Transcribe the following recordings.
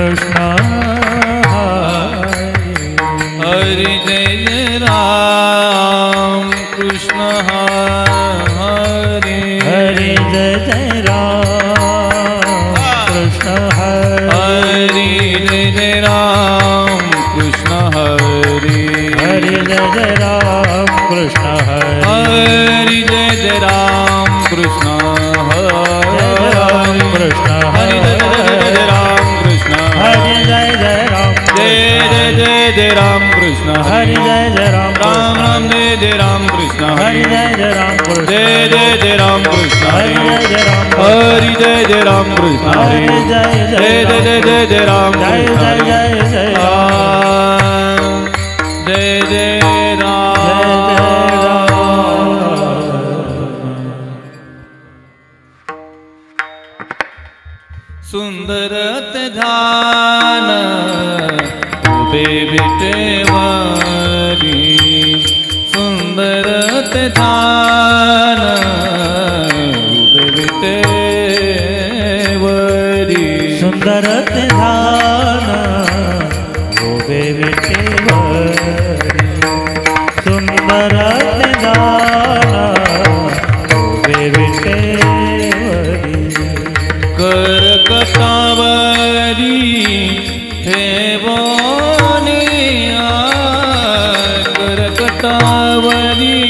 कृष्ण हरे जय जय राम कृष्ण हरे हरे जय जय राम कृष्ण हरे जय जय राम कृष्ण हरे हरे जय जय राम कृष्ण हरे जय जय राम कृष्ण हरे कृष्ण हरे जय जय राम कृष्ण हरे जय जय राम जय जय जय जय राम कृष्ण हरे जय जय राम राम राम जय जय राम कृष्ण हरे जय जय राम जय जय जय राम कृष्ण हरे जय जय राम हरि जय जय राम कृष्ण हरे जय जय जय जय जय जय राम जय कृष्ण जय जय जय राम जय जय राम सुंदरत ध्यान उबे विटेवरी सुंदरत ध्यान उबे विटेवरी सुंदर ध्यान होवे विटेवरी सुंदर ध्यान होवे विटेवरी कर कटावरी हे बोनिया कर कटावरी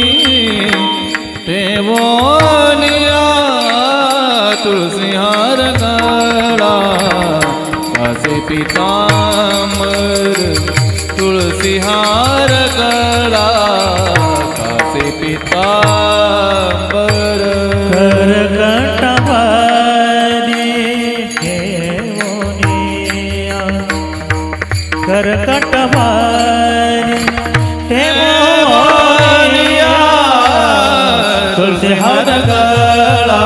हे बोनिया तुलसी हार गला कासे पीताम्बर तुलसी हार गला कासे पीताम्बर कर कटवारी हे मोनिया कर कटवारी हे मोनिया तुलसी हर गला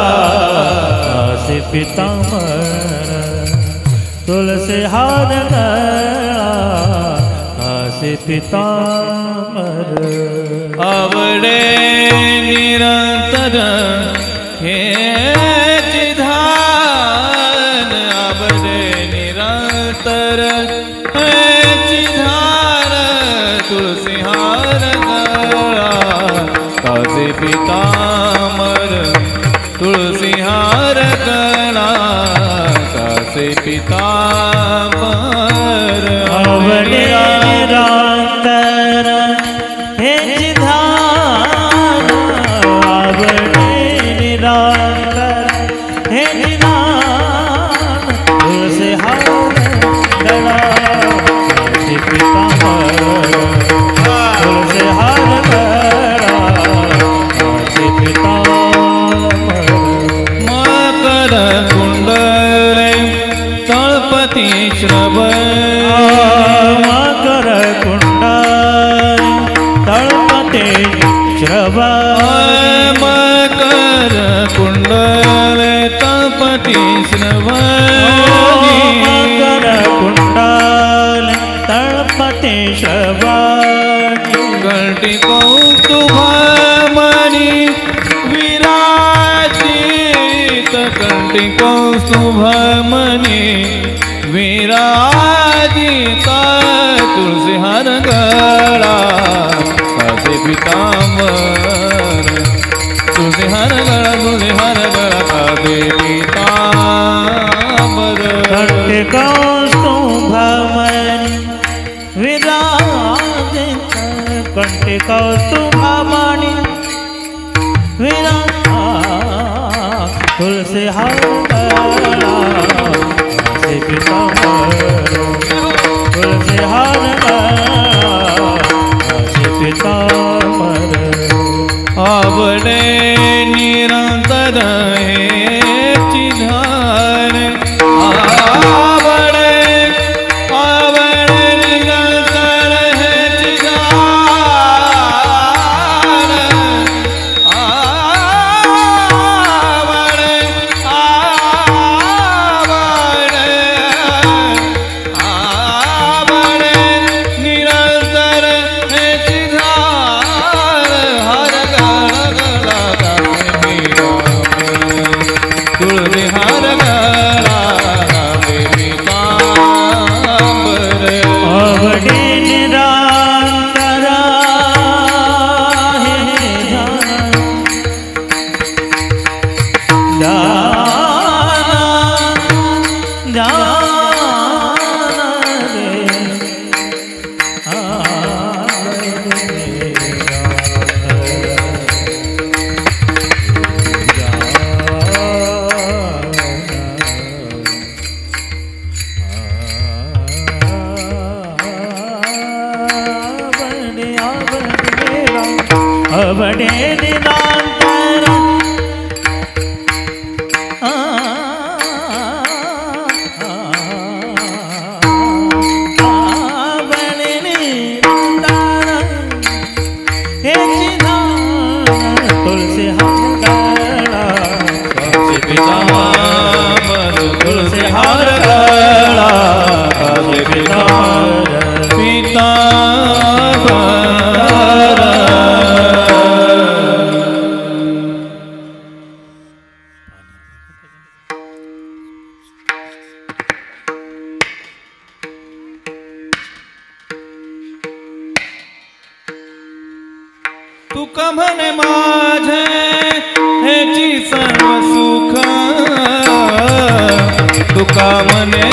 कासे पीताम्बर तुलसी हार गला कासे पीताम्बर आवडे निरंतर हे चिधान आवडे निरंतर हे चिधान तुलसी हार गला कासे पीताम्बर तुलसी हार गला कासे पीताम्बर आवडे निरंतर हे निधान आवडे निरंतर हे निधान तुलसी हार गला कासे पीताम्बर तुलसी हार गला कासे पीताम्बर मकर कुंडले तळपती श्रवण मकर कुंडल तळपते श्रवण मकर कुंडले तळपती श्रवण मकर कुंडल तळपते श्रवण कंठी कौस्तुभमणि विराजित कंठी कौस्तुभमणि विराजित तुलसी हार गला कासे पीताम्बर तुलसी हार गला तुलसी हार गला कासे पीताम्बर कंठे कौस्तुभमणि विराजित कंठे कौस्तुभमणि विराजित तुलसी हार गला कासे पीताम्बर तुलसी हार गला कासे पीताम्बर आवडे निरंतर हे चिधान आवडे आवडे निरंतर हे चिधान आवडे आवडे आवडे निरांतर आवडे निरांतर हे चिदानंद तुलसी हार गळा काशी पीतांबर तुलसी हार गळा काशी पीतांबर तुका म्हणे माझे हेची सर्व सुख तुका म्हणे